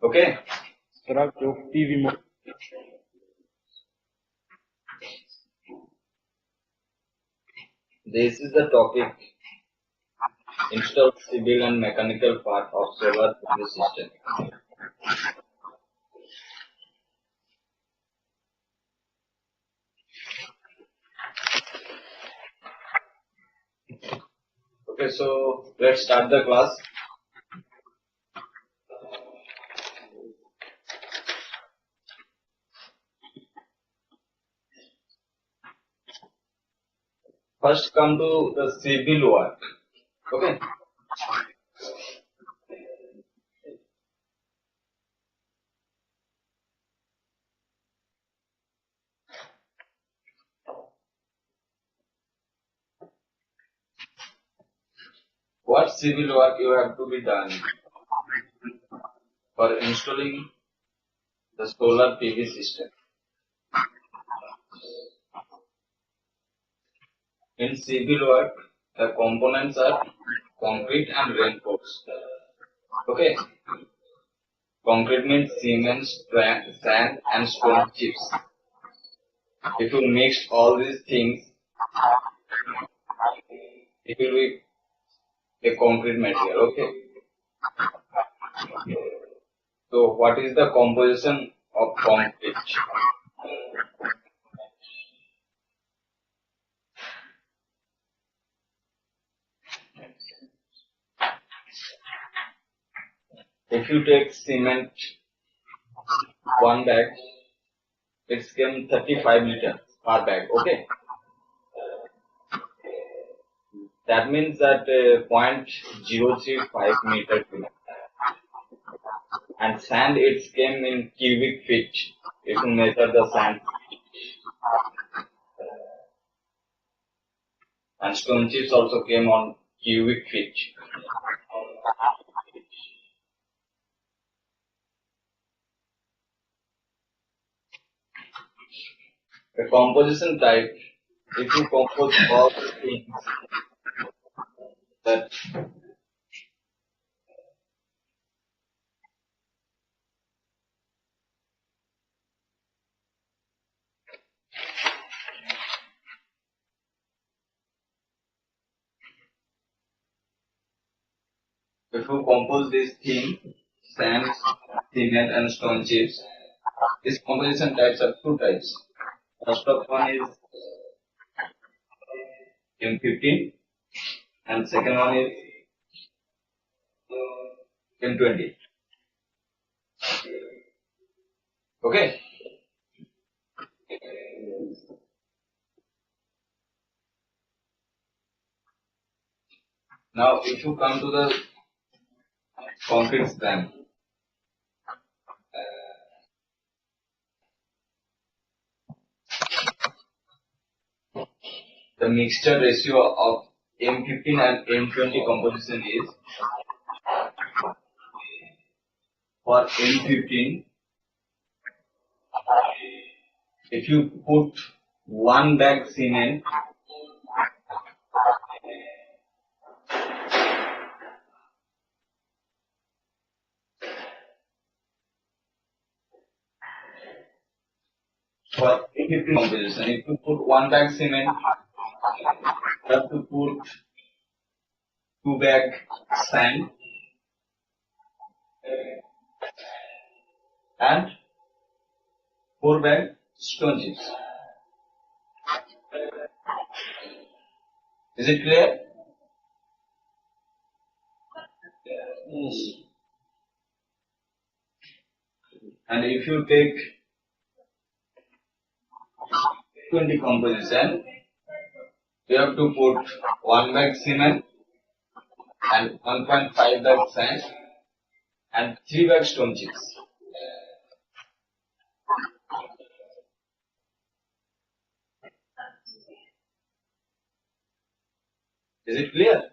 Okay. PV mode. This is the topic: install civil and mechanical part of solar PV system. Okay, so let's start the class. First come to the civil work. Okay. What civil work you have to be done for installing the solar PV system? In civil work, the components are concrete and reinforced. Okay. Concrete means cement, sand and stone chips. If you mix all these things, it will be a concrete material. Okay. So what is the composition of concrete? If you take cement, one bag, it's came 35 liters per bag. Okay. That means that 0.035 meter cube. And sand, it came in cubic feet. If you measure the sand. And stone chips also came on cubic feet. The composition type, if you compose all the things that if you compose this thing, sand, cement and stone chips, these composition types are two types. First of one is M15 and second one is M20. Okay. Now if you come to the concrete slab, the mixture ratio of M15 and M20 composition is, for M15, if you put one bag cement, for M15 composition, if you put one bag cement, you have to put 2 bag sand and 4 bag stone chips. Is it clear? Yes. And if you take 20 composition, you have to put 1 bag cement and 1.5 bag sand and 3 bag stone chips. Is it clear?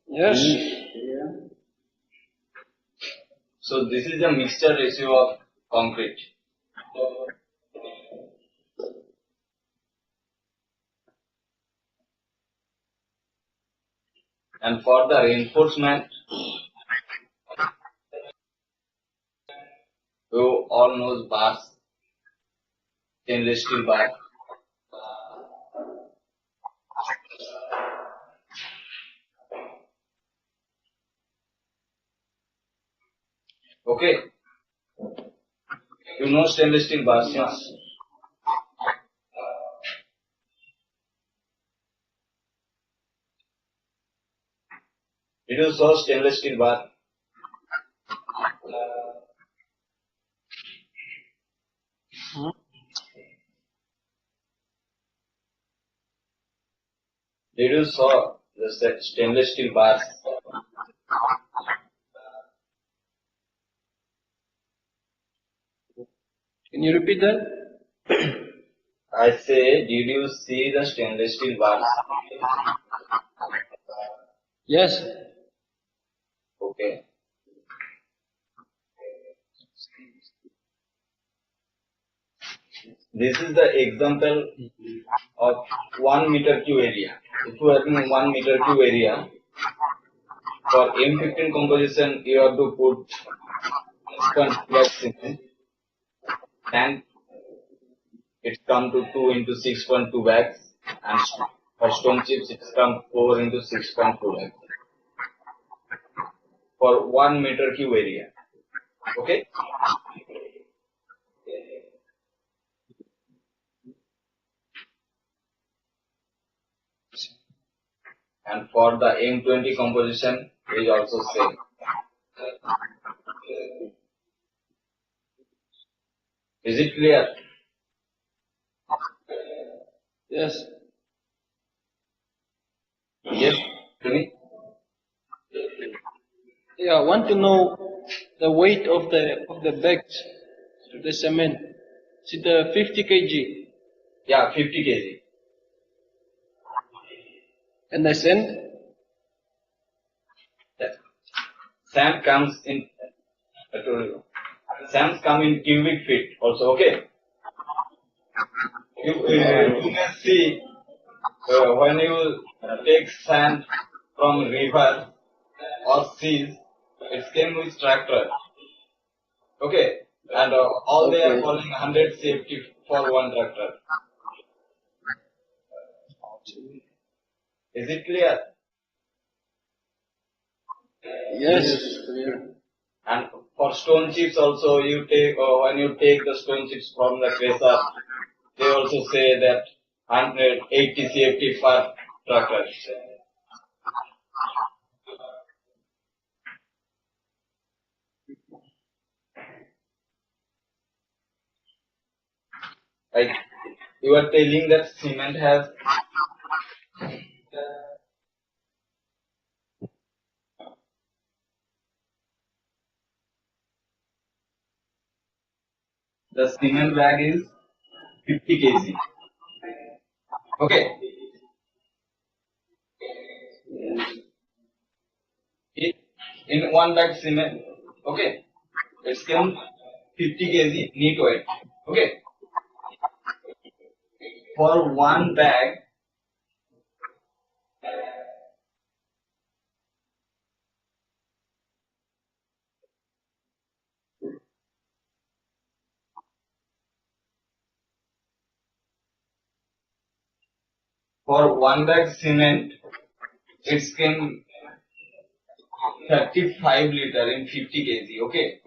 Yes. So this is the mixture ratio of concrete. And for the reinforcement, You all knows bars, stainless steel bar. Okay, you know stainless steel bars. Yes. Did you saw stainless steel bar? Hmm? Did you saw the stainless steel bars? Can you repeat that? I say, did you see the stainless steel bars? Yes. Okay. This is the example of 1 meter cube area. If you are in 1 meter cube area, for M15 composition, you have to put sponge plus cement, and it's come to 2 into 6.2 bags, and for stone chips, it's come 4 into 6.2 bags for 1 meter cube area. Okay. And for the M20 composition, it is also same. Is it clear? Yes. Yes, to me? Yeah, I want to know the weight of the bags, the cement. Is it 50 kg? Yeah, 50 kg. And the sand? Yeah. Sand comes in, I told you, sands come in cubic feet also, okay? You can see when you take sand from river or seas, it came with tractor, okay? And all they are Okay. calling 100 safety for one tractor. Is it clear? Yes. And for stone chips also, you take when you take the stone chips from the crusher, they also say that 180 CFT per tractor. Like you are telling that cement has the cement bag is 50 kg. Okay. In one bag cement, okay, it's come 50 kg neat weight. Okay. For one bag, cement, it's came 35 liter in 50 kg. Okay.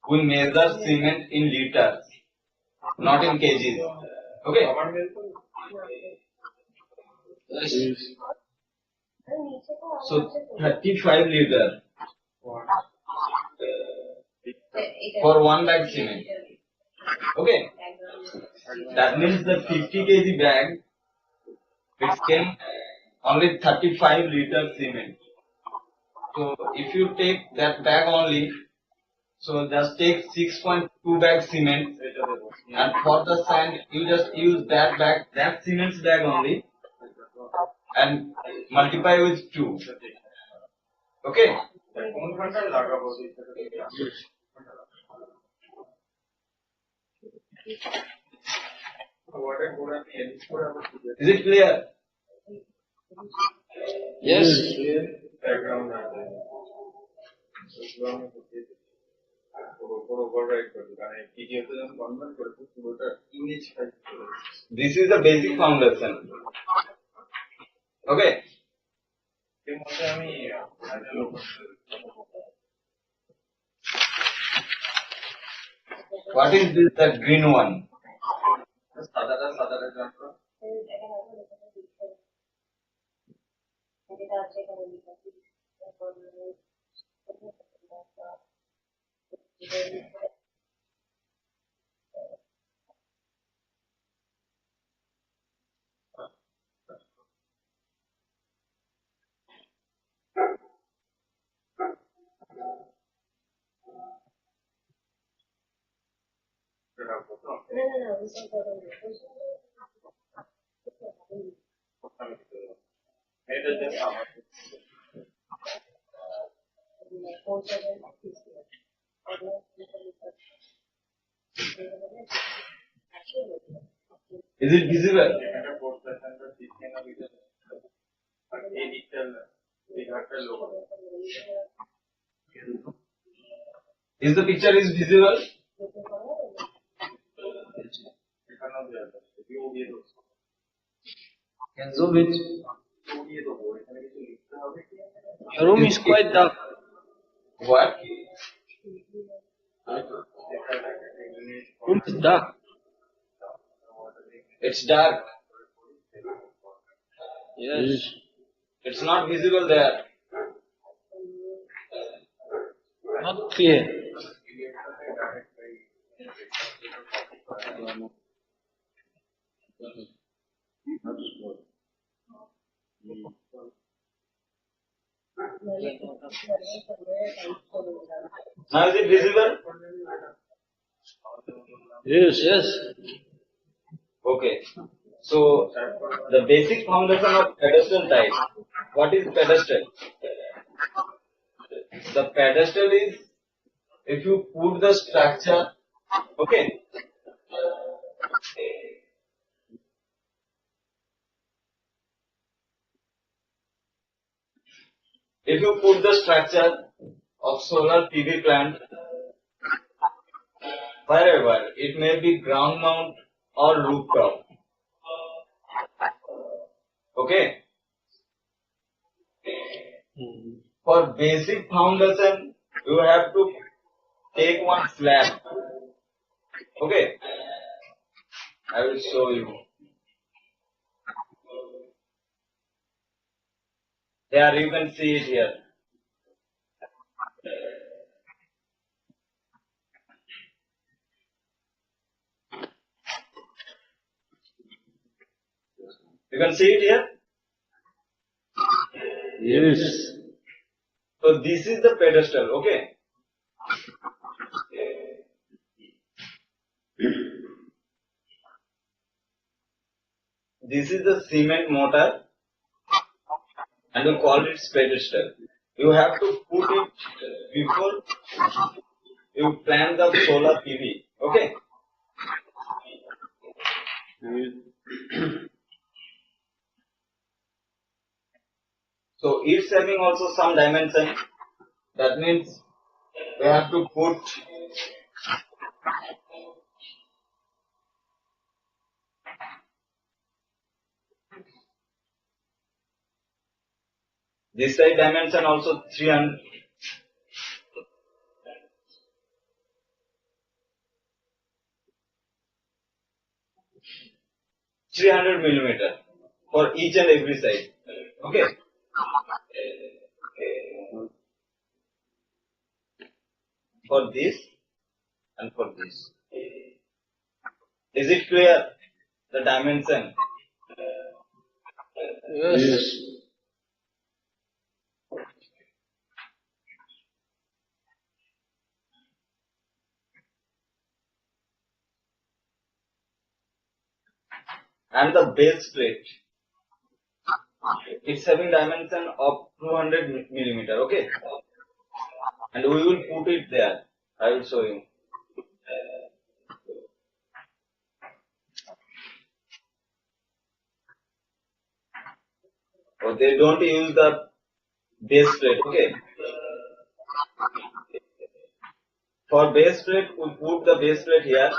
We measure cement in liters, not in kgs. Okay. Yes. So 35 liter for one bag cement. Okay. That means the 50 kg bag, it came only 35 liter cement. So if you take that bag only, so just take 6.2 bag cement, and for the sand you just use that bag, that cement's bag only, and multiply with 2. Okay. Is it clear? Yes. This is the basic foundation. Okay. What is this? The green one. Is it visible? Is the picture is visible? Can zoom it. Your room is quite dark. What? Room is dark. It's dark. Yes. It's not visible there. Not clear. Now is it visible? Yes. Yes. Okay. So the basic foundation of pedestal type. What is pedestal? The pedestal is if you put the structure. Okay. If you put the structure of solar PV plant wherever, it may be ground mount or rooftop. Okay. For basic foundation, you have to take one slab. Okay. I will show you. Here you can see it here. You can see it here? Yes. So this is the pedestal, okay? This is the cement mortar and you call it pedestal. You have to put it before you plant the solar PV, okay? So it's having also some dimension. That means we have to put this side dimension also 300. millimeter for each and every side. Okay. For this and for this. Is it clear? The dimension. Yes. And the base plate. It's having dimension of 200 millimeter. Okay. And we will put it there. I will show you. Or they don't use the base plate. Okay. For base plate, we put the base plate here.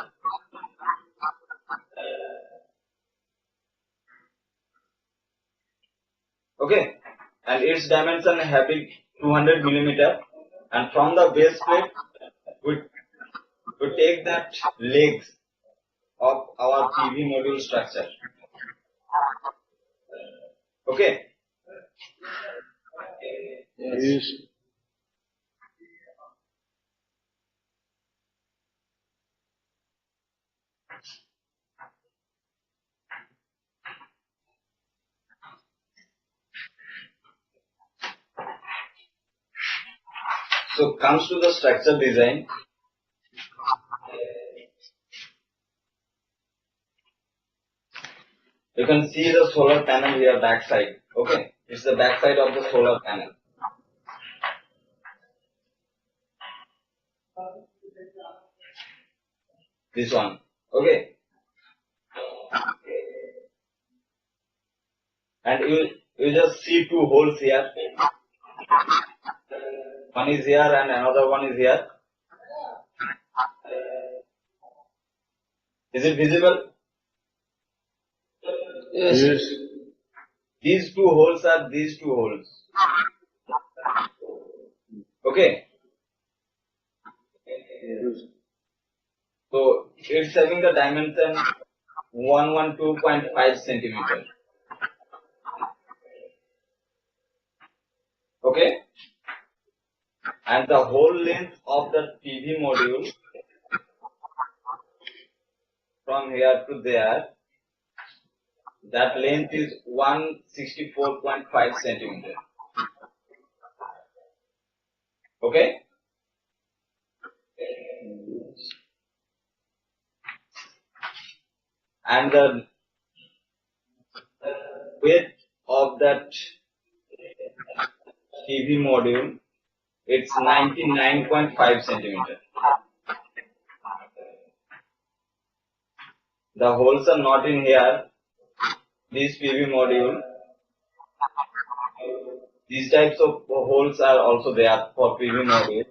Okay, and its dimension having 200 millimeter, and from the base plate we take that legs of our PV module structure. Okay. Yes. So comes to the structure design. You can see the solar panel here back side. Okay, it's the back side of the solar panel. This one. Okay. And you just see two holes here. One is here and another one is here. Is it visible? Yes. These two holes are these two holes. Okay. So it's having the dimension 112.5 centimeter. Okay. And the whole length of the PV module from here to there, that length is 164.5 centimeter. Okay. And the width of that PV module, it's 99.5 centimeter. The holes are not in here. This PV module, these types of holes are also there for PV module.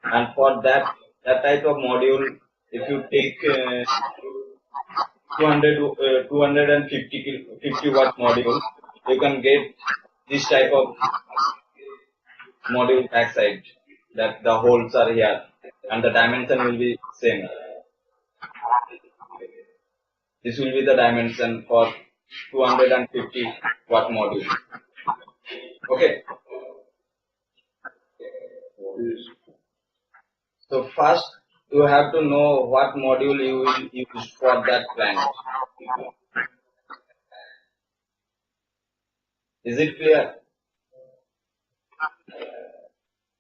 And for that type of module, if you take 250 watt module, you can get this type of module backside, that the holes are here and the dimension will be same. This will be the dimension for 250 watt module. Okay. So first you have to know what module you will use for that plant. Is it clear?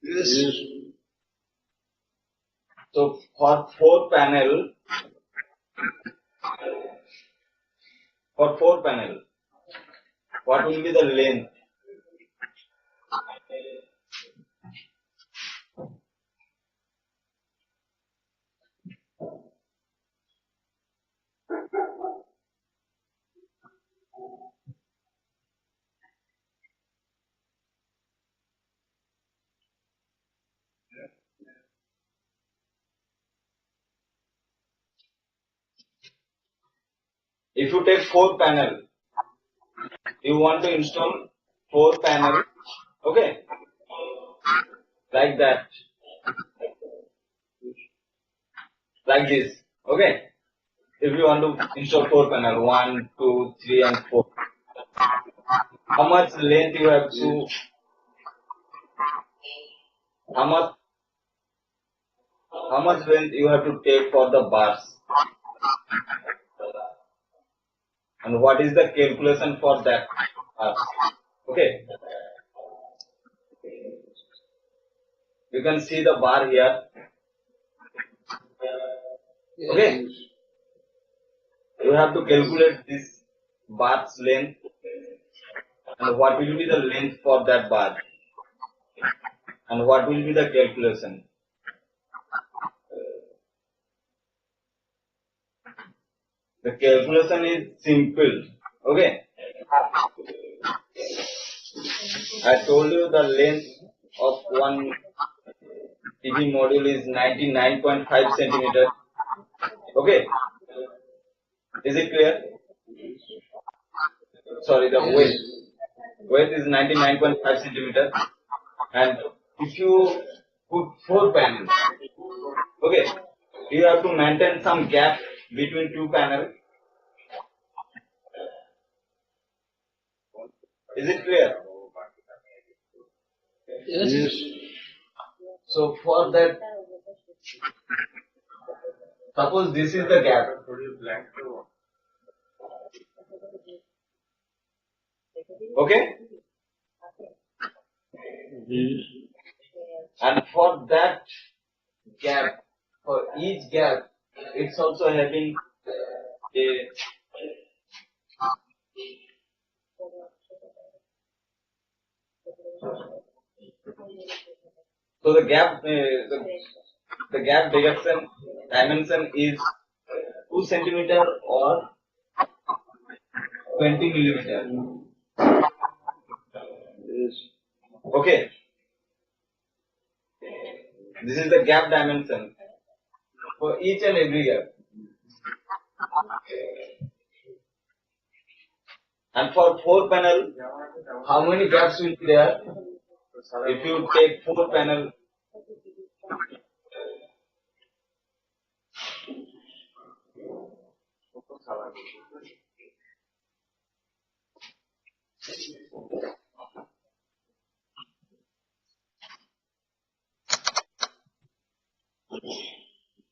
Yes. So for 4 panel, what will be the length? If you take 4 panel, you want to install 4 panel, okay, like that, like this, okay. If you want to install 4 panel, 1, 2, 3 and 4, how much length you have to, how much length you have to take for the bars, and what is the calculation for that bars? Okay. You can see the bar here. Okay. You have to calculate this bar's length and what will be the length for that bar and what will be the calculation. The calculation is simple. Okay. I told you the length of one PV module is 99.5 centimeter. Okay, is it clear? Sorry, the weight is 99.5 centimeter, and if you put 4 panels, okay, you have to maintain some gap between 2 panels. Is it clear? Yes. So for that, suppose this is the gap. Okay? And for that gap, for each gap, it's also having a so the gap the gap dimension is 2 centimeter or 20 millimeter. Okay, this is the gap dimension for each and every gap. And for 4 panel, how many gaps will be there? If you take 4 panel,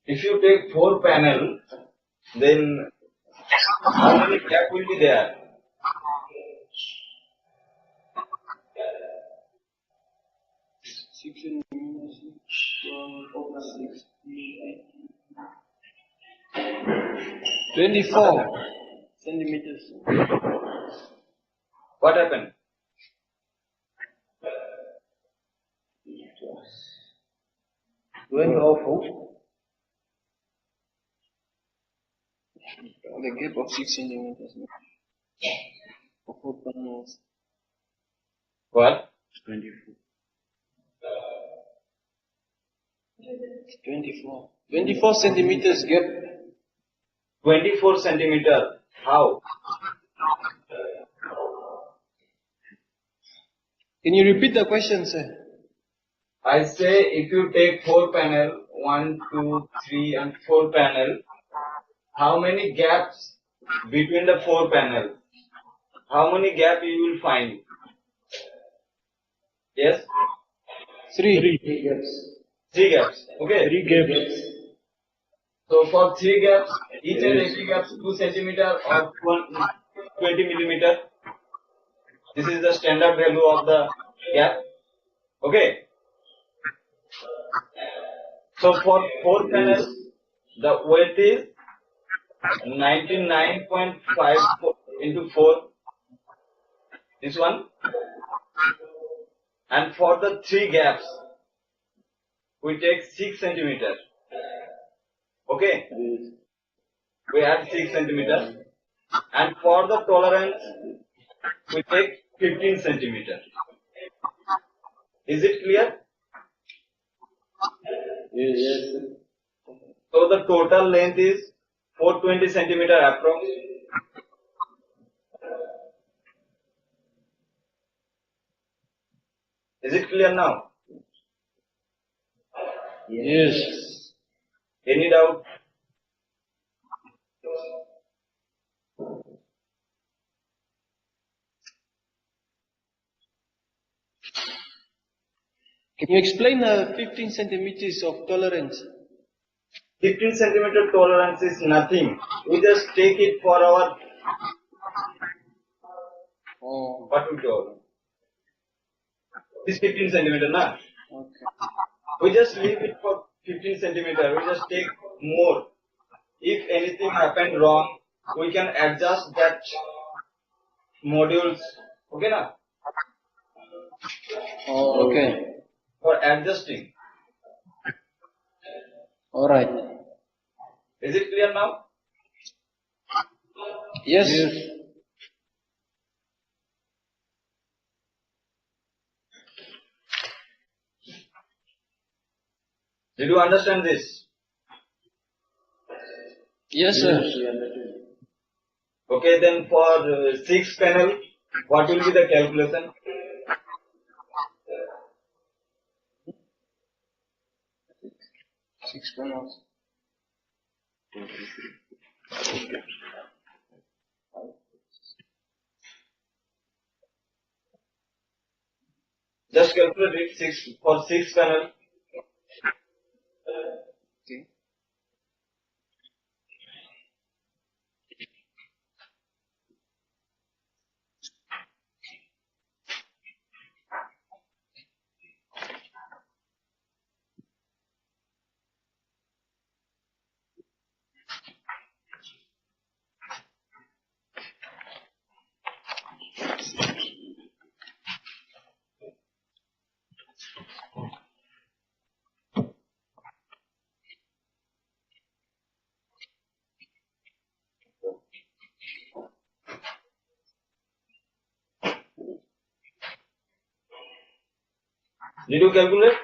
if you take 4 panel, then how many gap will be there? $24 centimeters. What happened? Went off. The gap of 6 centimeters. For 4 panels. What? 24 centimeters gap. 24 centimeter. How? Can you repeat the question, sir? I say if you take 4 panel, 1, 2, 3 and 4 panel, how many gaps between the 4 panels? How many gaps you will find? Yes? 3 gaps. 3 gaps. Okay? 3 gaps. So for 3 gaps, each and every gap 2 centimeter or 20 millimeter. This is the standard value of the gap. Okay? So for 4 panels, the weight is 99.5 into 4. This one. And for the 3 gaps, we take 6 centimeter. Okay? We add 6 centimeter. And for the tolerance, we take 15 centimeter. Is it clear? Yes. So the total length is 420 centimeter approx. Is it clear now? Yes. Any doubt? Can you explain 15 centimeters of tolerance? 15 centimeter tolerance is nothing. We just take it for our what we told. This 15 centimeter, na? Okay. We just leave it for 15 centimeter. We just take more. If anything happened wrong, we can adjust that modules. Okay, na? Oh, okay. For adjusting. All right. Is it clear now? Yes. Did you understand this? Yes, sir. Okay, then for 6 panel, what will be the calculation? Six panels. Just calculate it 6 for 6 panel. Okay. Did you calculate?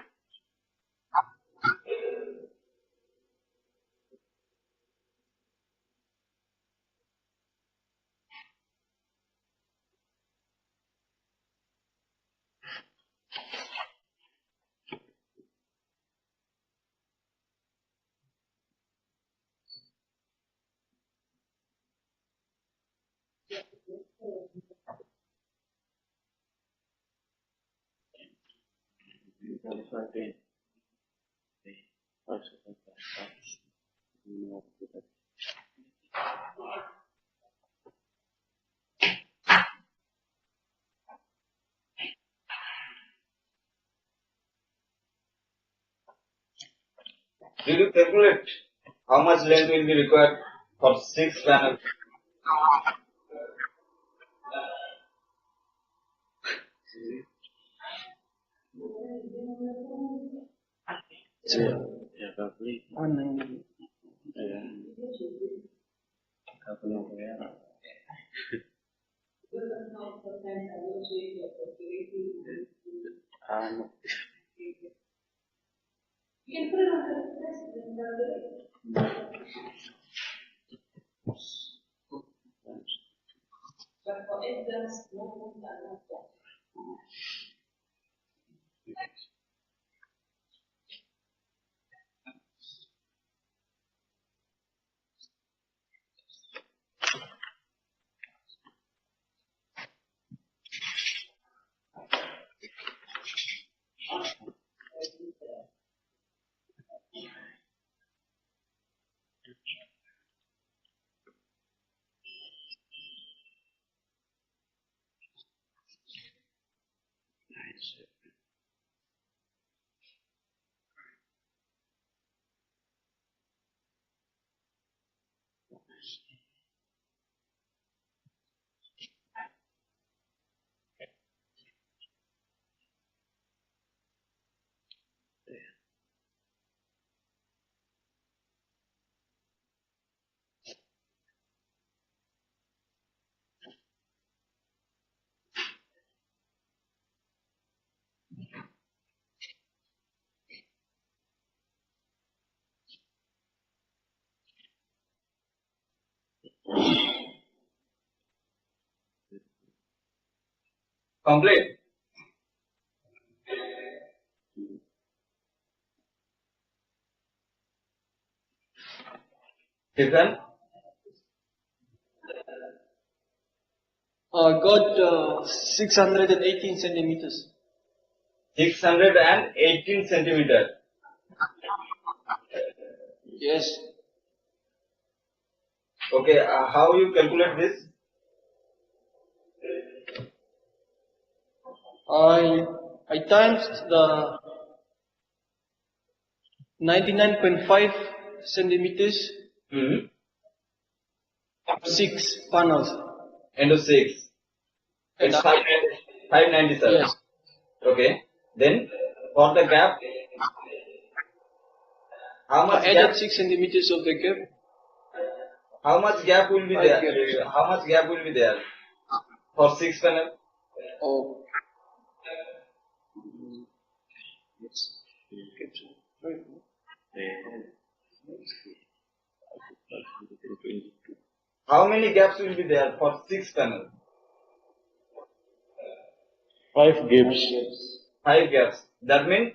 Did you calculate how much length will be required for 6 panels? Complete. Stephen? Got 618 centimeters. 618 centimeter. Yes. Okay, how you calculate this? I times the 99.5 centimeters, Hmm. 6 panels. Into 6. And It's 597. yes, Okay. Then for the gap, how I much added gap? 6 centimeters of the gap. How much gap will be Five there? gaps. How much gap will be there for 6 panel? Oh, yes. How many gaps will be there for 6 panel? 5 gaps. 5 gaps. That means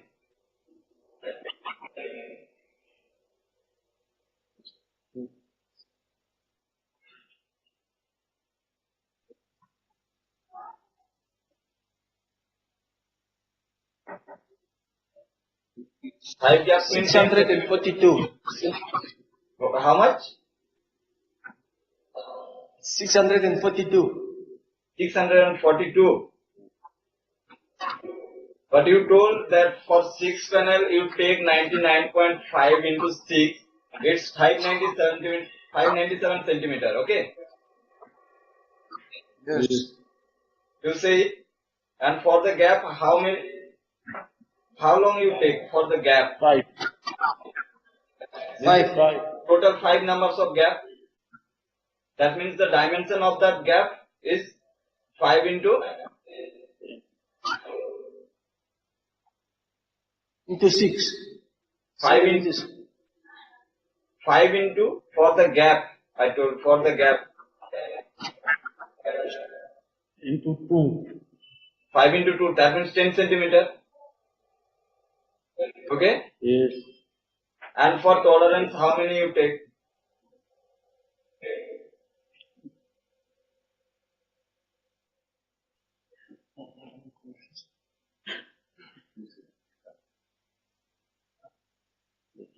five gaps means 642. how much? 642. 642. But you told that for 6 panel you take 99.5 into 6. It's 597 centimeter. Okay. Yes. You say it. And for the gap, how long you take for the gap? 5. Five. Total 5 numbers of gap. That means the dimension of that gap is 5 into 6. 5 into for the gap. I told for the gap. Into 2. 5 into 2. That means 10 centimeter. Okay. Yes. And for tolerance, how many you take?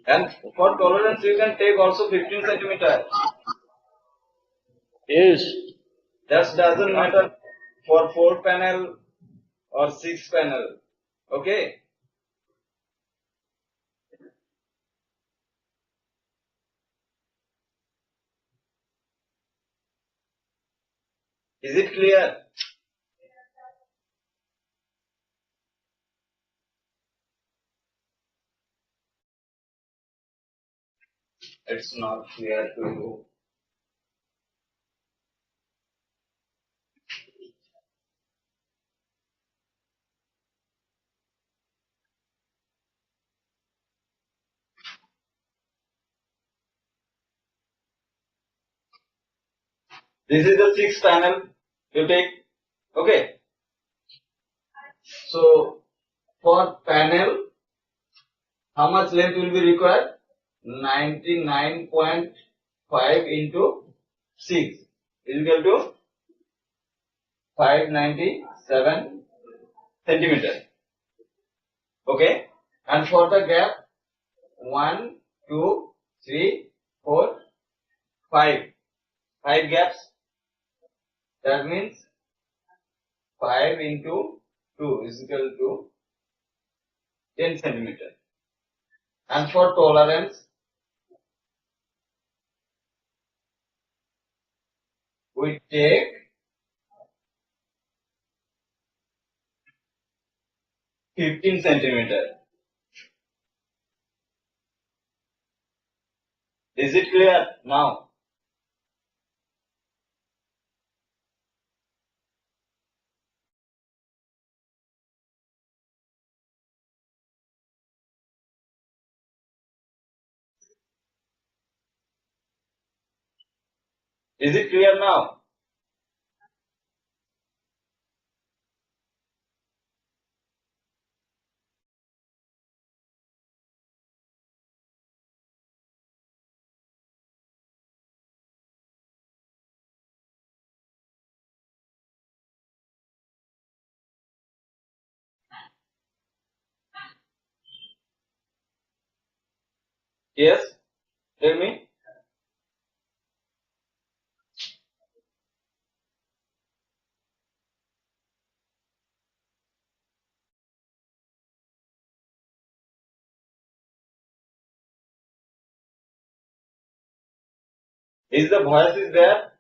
And for tolerance, you can take also 15 centimeter. Yes. That doesn't matter for 4 panel or 6 panel. Okay. Is it clear? It's not clear to you. This is the 6 panel you take. Okay. So for panel, how much length will be required? 99.5 into 6 is equal to 597 centimeter. Okay. And for the gap, 1, 2, 3, 4, 5. 5 gaps. That means 5 into 2 is equal to 10 centimeter. And for tolerance, we take 15 centimeter. Is it clear now? Is it clear now? Yes? Tell me. Is the voice is there?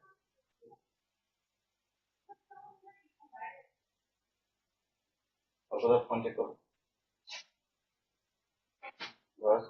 Contact. Voice